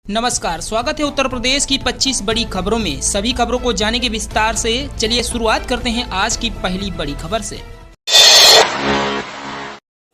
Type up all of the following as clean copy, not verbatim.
नमस्कार, स्वागत है उत्तर प्रदेश की 25 बड़ी खबरों में। सभी खबरों को जाने के विस्तार से चलिए शुरुआत करते हैं आज की पहली बड़ी खबर से।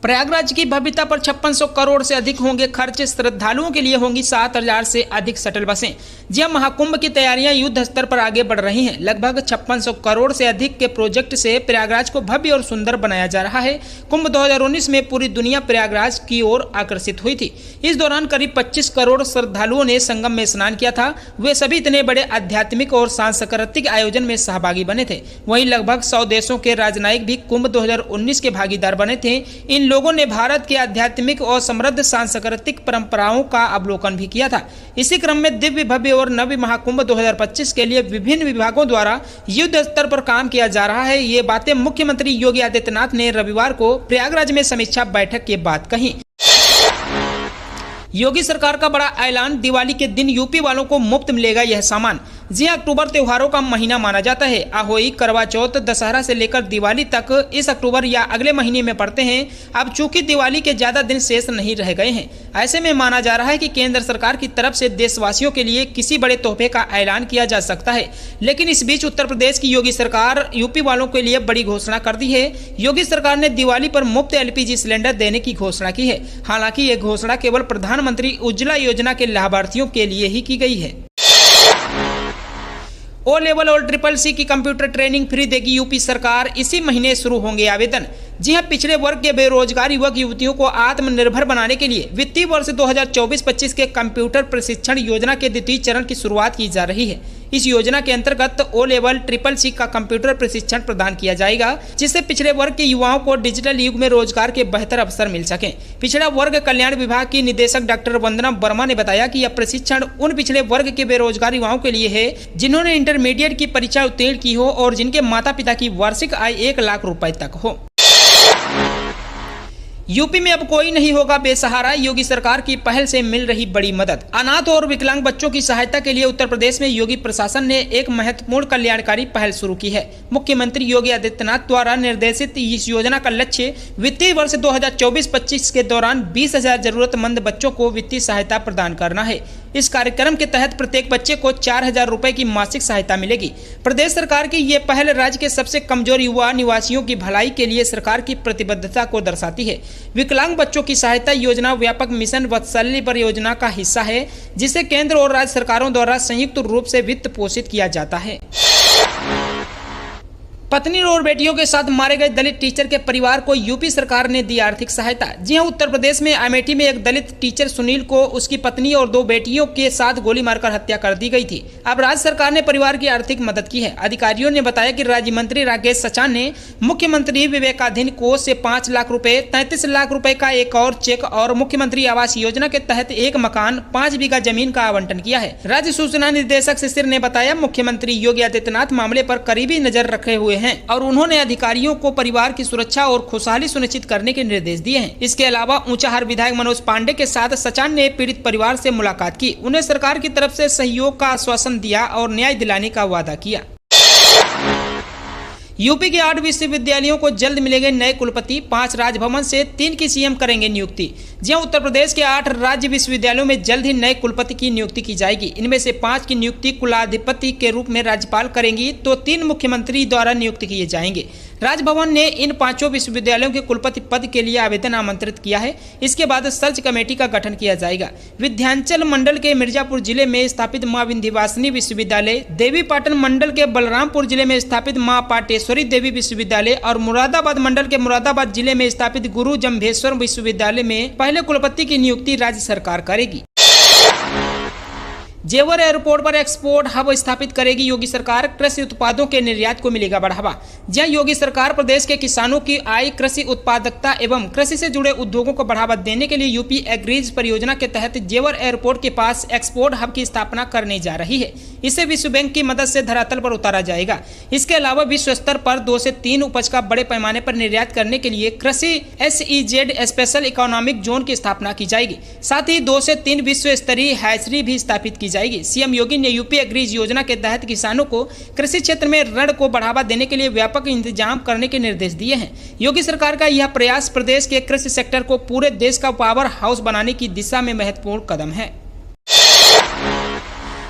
प्रयागराज की भव्यता पर 5600 करोड़ से अधिक होंगे खर्च। श्रद्धालुओं के लिए होंगी 7000 से अधिक शटल बसें। जी हां, महाकुंभ की तैयारियां युद्ध स्तर पर आगे बढ़ रही हैं। लगभग 5600 करोड़ से अधिक के प्रोजेक्ट से प्रयागराज को भव्य और सुंदर बनाया जा रहा है। कुंभ 2019 में पूरी दुनिया प्रयागराज की ओर आकर्षित हुई थी। इस दौरान करीब 25 करोड़ श्रद्धालुओं ने संगम में स्नान किया था। वे सभी इतने बड़े आध्यात्मिक और सांस्कृतिक आयोजन में सहभागी बने थे। वहीं लगभग 100 देशों के राजनयिक भी कुंभ 2019 के भागीदार बने थे। इन लोगों ने भारत के आध्यात्मिक और समृद्ध सांस्कृतिक परंपराओं का अवलोकन भी किया था। इसी क्रम में दिव्य भव्य और नव्य महाकुंभ 2025 के लिए विभिन्न विभागों द्वारा युद्ध स्तर पर काम किया जा रहा है। ये बातें मुख्यमंत्री योगी आदित्यनाथ ने रविवार को प्रयागराज में समीक्षा बैठक के बाद कही। योगी सरकार का बड़ा ऐलान, दिवाली के दिन यूपी वालों को मुफ्त मिलेगा यह सामान। जी अक्टूबर त्योहारों का महीना माना जाता है। आहोई, करवा चौथ, दशहरा से लेकर दिवाली तक इस अक्टूबर या अगले महीने में पड़ते हैं। अब चूंकि दिवाली के ज्यादा दिन शेष नहीं रह गए हैं, ऐसे में माना जा रहा है कि केंद्र सरकार की तरफ से देशवासियों के लिए किसी बड़े तोहफे का ऐलान किया जा सकता है। लेकिन इस बीच उत्तर प्रदेश की योगी सरकार यूपी वालों के लिए बड़ी घोषणा कर दी है। योगी सरकार ने दिवाली पर मुफ्त LPG सिलेंडर देने की घोषणा की है। हालांकि ये घोषणा केवल प्रधानमंत्री उज्ज्वला योजना के लाभार्थियों के लिए ही की गई है। O लेवल और CCC की कंप्यूटर ट्रेनिंग फ्री देगी यूपी सरकार। इसी महीने शुरू होंगे आवेदन। जी हां, पिछड़े वर्ग के बेरोजगार युवक युवतियों को आत्मनिर्भर बनाने के लिए वित्तीय वर्ष 2024-25 के कंप्यूटर प्रशिक्षण योजना के द्वितीय चरण की शुरुआत की जा रही है। इस योजना के अंतर्गत O लेवल CCC का कंप्यूटर प्रशिक्षण प्रदान किया जाएगा, जिससे पिछड़े वर्ग के युवाओं को डिजिटल युग में रोजगार के बेहतर अवसर मिल सके। पिछड़ा वर्ग कल्याण विभाग की निदेशक डॉक्टर वंदना वर्मा ने बताया कि यह प्रशिक्षण उन पिछड़े वर्ग के बेरोजगार युवाओं के लिए है जिन्होंने इंटरमीडिएट की परीक्षा उत्तीर्ण की हो और जिनके माता पिता की वार्षिक आय 1 लाख रुपए तक हो। यूपी में अब कोई नहीं होगा बेसहारा, योगी सरकार की पहल से मिल रही बड़ी मदद। अनाथ और विकलांग बच्चों की सहायता के लिए उत्तर प्रदेश में योगी प्रशासन ने एक महत्वपूर्ण कल्याणकारी पहल शुरू की है। मुख्यमंत्री योगी आदित्यनाथ द्वारा निर्देशित इस योजना का लक्ष्य वित्तीय वर्ष 2024-25 के दौरान 20,000 जरूरतमंद बच्चों को वित्तीय सहायता प्रदान करना है। इस कार्यक्रम के तहत प्रत्येक बच्चे को 4,000 रुपए की मासिक सहायता मिलेगी। प्रदेश सरकार की ये पहल राज्य के सबसे कमजोर युवा निवासियों की भलाई के लिए सरकार की प्रतिबद्धता को दर्शाती है। विकलांग बच्चों की सहायता योजना व्यापक मिशन वात्सल्य परियोजना का हिस्सा है, जिसे केंद्र और राज्य सरकारों द्वारा संयुक्त रूप से वित्त पोषित किया जाता है। पत्नी और बेटियों के साथ मारे गए दलित टीचर के परिवार को यूपी सरकार ने दी आर्थिक सहायता। जी हां, उत्तर प्रदेश में अमेठी में एक दलित टीचर सुनील को उसकी पत्नी और 2 बेटियों के साथ गोली मारकर हत्या कर दी गई थी। अब राज्य सरकार ने परिवार की आर्थिक मदद की है। अधिकारियों ने बताया कि राज्य मंत्री राकेश सचान ने मुख्यमंत्री विवेकाधीन कोष से 5 लाख रुपए, 33 लाख रुपए का एक और चेक और मुख्यमंत्री आवास योजना के तहत एक मकान, 5 बीघा जमीन का आवंटन किया है। राज्य सूचना निदेशक शिशिर ने बताया, मुख्यमंत्री योगी आदित्यनाथ मामले पर करीबी नजर रखे हुए हैं और उन्होंने अधिकारियों को परिवार की सुरक्षा और खुशहाली सुनिश्चित करने के निर्देश दिए हैं। इसके अलावा ऊंचाहार विधायक मनोज पांडे के साथ सचान ने पीड़ित परिवार से मुलाकात की, उन्हें सरकार की तरफ से सहयोग का आश्वासन दिया और न्याय दिलाने का वादा किया। यूपी के 8 विश्वविद्यालयों को जल्द मिलेंगे नए कुलपति। 5 राजभवन से 3 की CM करेंगे नियुक्ति। जी उत्तर प्रदेश के 8 राज्य विश्वविद्यालयों में जल्द ही नए कुलपति की नियुक्ति की जाएगी। इनमें से 5 की नियुक्ति कुलाधिपति के रूप में राज्यपाल करेंगी, तो 3 मुख्यमंत्री द्वारा नियुक्त किए जाएंगे। राजभवन ने इन 5 विश्वविद्यालयों के कुलपति पद के लिए आवेदन आमंत्रित किया है। इसके बाद सर्च कमेटी का गठन किया जाएगा। विंध्याचल मंडल के मिर्जापुर जिले में स्थापित मां विंध्यवासिनी विश्वविद्यालय, देवीपाटन मंडल के बलरामपुर जिले में स्थापित मां पाटेश्वरी देवी विश्वविद्यालय और मुरादाबाद मंडल के मुरादाबाद जिले में स्थापित गुरु जम्भेश्वर विश्वविद्यालय में पहले कुलपति की नियुक्ति राज्य सरकार करेगी। जेवर एयरपोर्ट पर एक्सपोर्ट हब स्थापित करेगी योगी सरकार। कृषि उत्पादों के निर्यात को मिलेगा बढ़ावा। जहां योगी सरकार प्रदेश के किसानों की आय, कृषि उत्पादकता एवं कृषि से जुड़े उद्योगों को बढ़ावा देने के लिए यूपी एग्रीज परियोजना के तहत जेवर एयरपोर्ट के पास एक्सपोर्ट हब की स्थापना करने जा रही है। इसे विश्व बैंक की मदद से धरातल पर उतारा जाएगा। इसके अलावा विश्व स्तर पर 2 से 3 उपज का बड़े पैमाने पर निर्यात करने के लिए कृषि SEZ स्पेशल इकोनॉमिक जोन की स्थापना की जाएगी। साथ ही 2 से 3 विश्व स्तरीय हैचरी भी स्थापित की जाएगी। सीएम योगी ने यूपी एग्रीज योजना के तहत किसानों को कृषि क्षेत्र में ऋण को बढ़ावा देने के लिए व्यापक इंतजाम करने के निर्देश दिए हैं। योगी सरकार का यह प्रयास प्रदेश के कृषि सेक्टर को पूरे देश का पावर हाउस बनाने की दिशा में महत्वपूर्ण कदम है।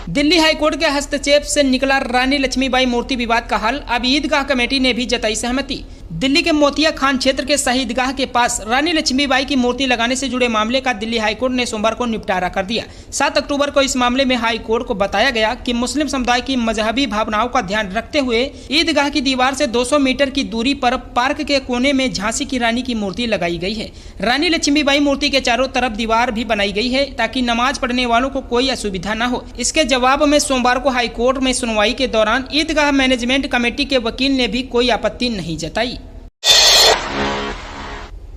दिल्ली हाईकोर्ट के हस्तक्षेप से निकला रानी लक्ष्मीबाई मूर्ति विवाद का हल, अब ईदगाह कमेटी ने भी जताई सहमति। दिल्ली के मोतिया खान क्षेत्र के शाही ईदगाह के पास रानी लक्ष्मीबाई की मूर्ति लगाने से जुड़े मामले का दिल्ली हाईकोर्ट ने सोमवार को निपटारा कर दिया। 7 अक्टूबर को इस मामले में हाईकोर्ट को बताया गया कि मुस्लिम समुदाय की मजहबी भावनाओं का ध्यान रखते हुए ईदगाह की दीवार से 200 मीटर की दूरी पर पार्क के कोने में झांसी की रानी की मूर्ति लगाई गई है। रानी लक्ष्मीबाई मूर्ति के चारों तरफ दीवार भी बनाई गई है ताकि नमाज पढ़ने वालों को कोई असुविधा न हो। इसके जवाब में सोमवार को हाईकोर्ट में सुनवाई के दौरान ईदगाह मैनेजमेंट कमेटी के वकील ने भी कोई आपत्ति नहीं जताई।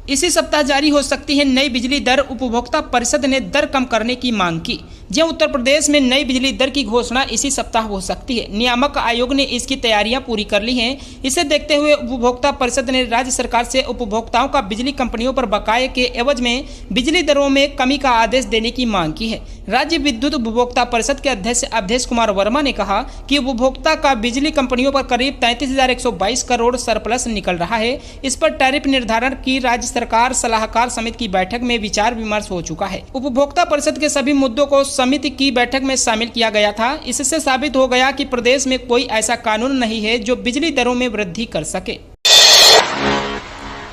इसी सप्ताह जारी हो सकती है नई बिजली दर, उपभोक्ता परिषद ने दर कम करने की मांग की। जहां उत्तर प्रदेश में नई बिजली दर की घोषणा इसी सप्ताह हो सकती है। नियामक आयोग ने इसकी तैयारियां पूरी कर ली हैं। इसे देखते हुए उपभोक्ता परिषद ने राज्य सरकार से उपभोक्ताओं का बिजली कंपनियों पर बकाये के एवज में बिजली दरों में कमी का आदेश देने की मांग की है। राज्य विद्युत उपभोक्ता परिषद के अध्यक्ष अवधेश कुमार वर्मा ने कहा कि उपभोक्ता का बिजली कंपनियों पर करीब 33,122 करोड़ सरप्लस निकल रहा है। इस पर टैरिफ निर्धारण की राज्य सरकार सलाहकार समिति की बैठक में विचार विमर्श हो चुका है। उपभोक्ता परिषद के सभी मुद्दों को समिति की बैठक में शामिल किया गया था। इससे साबित हो गया कि प्रदेश में कोई ऐसा कानून नहीं है जो बिजली दरों में वृद्धि कर सके।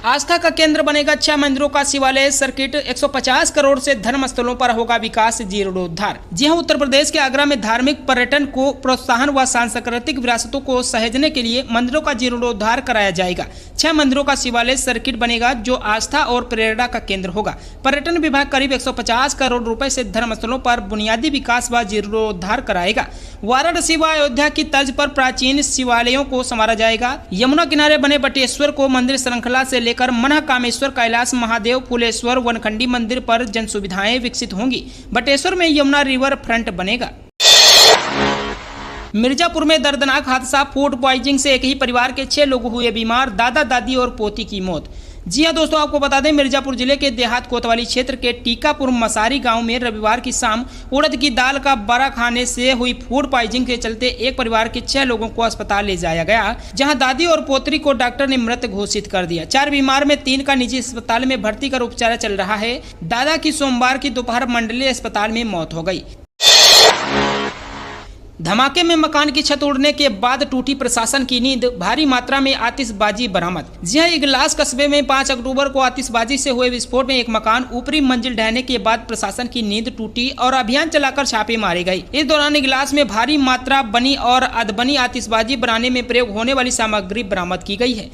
आस्था का केंद्र बनेगा 6 मंदिरों का शिवालय सर्किट, 150 करोड़ से धर्म स्थलों पर होगा विकास जीर्णोद्धार। जी हां, उत्तर प्रदेश के आगरा में धार्मिक पर्यटन को प्रोत्साहन व सांस्कृतिक विरासतों को सहेजने के लिए मंदिरों का जीर्णोद्धार कराया जाएगा। 6 मंदिरों का शिवालय सर्किट बनेगा जो आस्था और प्रेरणा का केंद्र होगा। पर्यटन विभाग करीब 150 करोड़ रुपए से धर्मस्थलों पर बुनियादी विकास व जीर्णोद्धार कराएगा। वाराणसी व अयोध्या की तर्ज पर प्राचीन शिवालयों को संवारा जाएगा। यमुना किनारे बने बटेश्वर को मंदिर श्रृंखला से लेकर मनकामेश्वर, कैलाश महादेव, फुलेश्वर, वनखंडी मंदिर पर जन सुविधाएं विकसित होंगी। बटेश्वर में यमुना रिवर फ्रंट बनेगा। मिर्जापुर में दर्दनाक हादसा, फूड पॉइजनिंग से एक ही परिवार के 6 लोग हुए बीमार, दादा दादी और पोती की मौत। जी हां दोस्तों, आपको बता दें मिर्जापुर जिले के देहात कोतवाली क्षेत्र के टीकापुर मसारी गांव में रविवार की शाम उड़द की दाल का बड़ा खाने से हुई फूड पॉइजनिंग के चलते एक परिवार के 6 लोगों को अस्पताल ले जाया गया, जहां दादी और पोत्री को डॉक्टर ने मृत घोषित कर दिया। 4 बीमार में 3 का निजी अस्पताल में भर्ती कर उपचार चल रहा है। दादा की सोमवार की दोपहर मंडलीय अस्पताल में मौत हो गई। धमाके में मकान की छत उड़ने के बाद टूटी प्रशासन की नींद, भारी मात्रा में आतिशबाजी बरामद। जी हां, इगलास कस्बे में 5 अक्टूबर को आतिशबाजी से हुए विस्फोट में एक मकान ऊपरी मंजिल ढहने के बाद प्रशासन की नींद टूटी और अभियान चलाकर छापे मारे गए। इस दौरान इगलास में भारी मात्रा बनी और अधबनी आतिशबाजी बनाने में प्रयोग होने वाली सामग्री बरामद की गई है।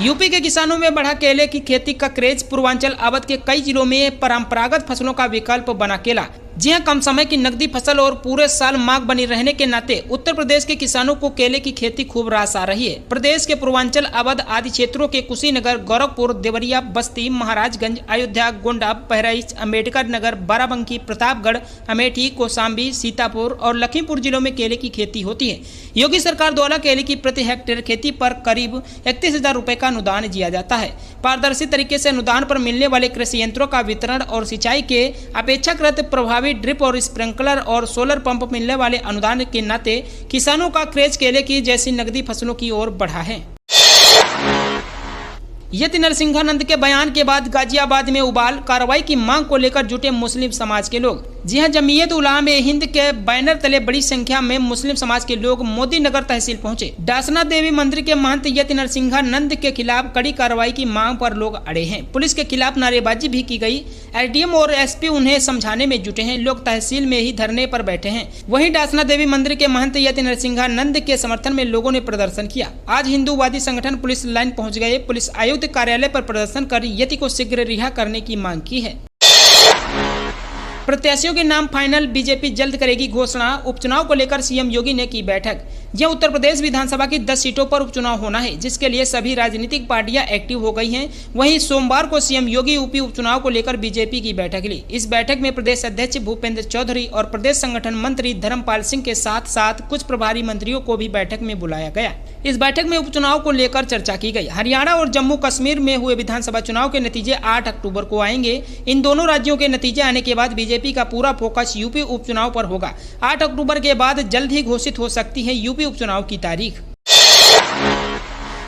यूपी के किसानों में बढ़ा केले की खेती का क्रेज, पूर्वांचल अवध के कई जिलों में परंपरागत फसलों का विकल्प बना केला। जी हां, कम समय की नकदी फसल और पूरे साल मांग बनी रहने के नाते उत्तर प्रदेश के किसानों को केले की खेती खूब रास आ रही है। प्रदेश के पूर्वांचल अवध आदि क्षेत्रों के कुशीनगर, गोरखपुर, देवरिया, बस्ती, महाराजगंज, अयोध्या, गोंडा, बहराइच, अम्बेडकर नगर, बाराबंकी, प्रतापगढ़, अमेठी, कौशाम्बी, सीतापुर और लखीमपुर जिलों में केले की खेती होती है। योगी सरकार द्वारा केले की प्रति हेक्टेयर खेती पर करीब 31,000 रुपए का अनुदान दिया जाता है। पारदर्शी तरीके से अनुदान पर मिलने वाले कृषि यंत्रों का वितरण और सिंचाई के अपेक्षाकृत प्रभावी ड्रिप और स्प्रिंकलर और सोलर पंप मिलने वाले अनुदान के नाते किसानों का क्रेज केले की जैसी नकदी फसलों की ओर बढ़ा है। यति नरसिंहानंद के बयान के बाद गाजियाबाद में उबाल, कार्रवाई की मांग को लेकर जुटे मुस्लिम समाज के लोग। जी हां, जमीयत उलमा हिंद के बैनर तले बड़ी संख्या में मुस्लिम समाज के लोग मोदी नगर तहसील पहुंचे। डासना देवी मंदिर के महंत यति नरसिंहानंद के खिलाफ कड़ी कार्रवाई की मांग पर लोग अड़े हैं। पुलिस के खिलाफ नारेबाजी भी की गई। एसडीएम और एसपी उन्हें समझाने में जुटे हैं। लोग तहसील में ही धरने पर बैठे हैं। वहीं डासना देवी मंदिर के महंत यति नरसिंहानंद के समर्थन में लोगों ने प्रदर्शन किया। आज हिंदूवादी संगठन पुलिस लाइन पहुंच गए। पुलिस आयुक्त कार्यालय पर प्रदर्शन कर यति को शीघ्र रिहा करने की मांग की है। प्रत्याशियों के नाम फाइनल, बीजेपी जल्द करेगी घोषणा। उपचुनाव को लेकर सीएम योगी ने की बैठक। यह उत्तर प्रदेश विधानसभा की 10 सीटों पर उपचुनाव होना है, जिसके लिए सभी राजनीतिक पार्टियां एक्टिव हो गई हैं। वहीं सोमवार को सीएम योगी यूपी उपचुनाव को लेकर बीजेपी की बैठक ली। इस बैठक में प्रदेश अध्यक्ष भूपेंद्र चौधरी और प्रदेश संगठन मंत्री धर्मपाल सिंह के साथ साथ कुछ प्रभारी मंत्रियों को भी बैठक में बुलाया गया। इस बैठक में उपचुनाव को लेकर चर्चा की गई। हरियाणा और जम्मू कश्मीर में हुए विधानसभा चुनाव के नतीजे 8 अक्टूबर को आएंगे। इन दोनों राज्यों के नतीजे आने के बाद बीजेपी का पूरा फोकस यूपी उपचुनाव पर होगा। 8 अक्टूबर के बाद जल्द ही घोषित हो सकती है यूपी उपचुनाव की तारीख।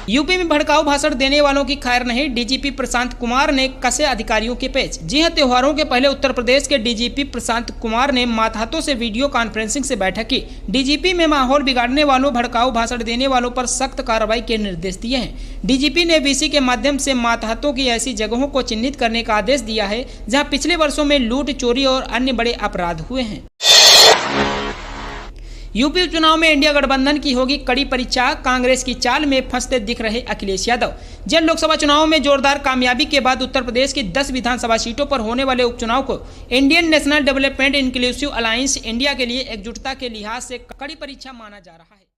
यूपी में भड़काऊ भाषण देने वालों की खैर नहीं, डीजीपी प्रशांत कुमार ने कसे अधिकारियों के पेच। जी हां, त्योहारों के पहले उत्तर प्रदेश के डीजीपी प्रशांत कुमार ने मातहतों से वीडियो कॉन्फ्रेंसिंग से बैठक की। डीजीपी में माहौल बिगाड़ने वालों, भड़काऊ भाषण देने वालों पर सख्त कार्रवाई के निर्देश दिए हैं। डीजीपी ने वीसी के माध्यम से मातहतों की ऐसी जगहों को चिन्हित करने का आदेश दिया है जहां पिछले वर्षों में लूट, चोरी और अन्य बड़े अपराध हुए हैं। यूपी उपचुनाव में इंडिया गठबंधन की होगी कड़ी परीक्षा, कांग्रेस की चाल में फंसते दिख रहे अखिलेश यादव। जिन लोकसभा चुनावों में जोरदार कामयाबी के बाद उत्तर प्रदेश की 10 विधानसभा सीटों पर होने वाले उपचुनाव को Indian national development inclusive alliance India के लिए एकजुटता के लिहाज से कड़ी परीक्षा माना जा रहा है।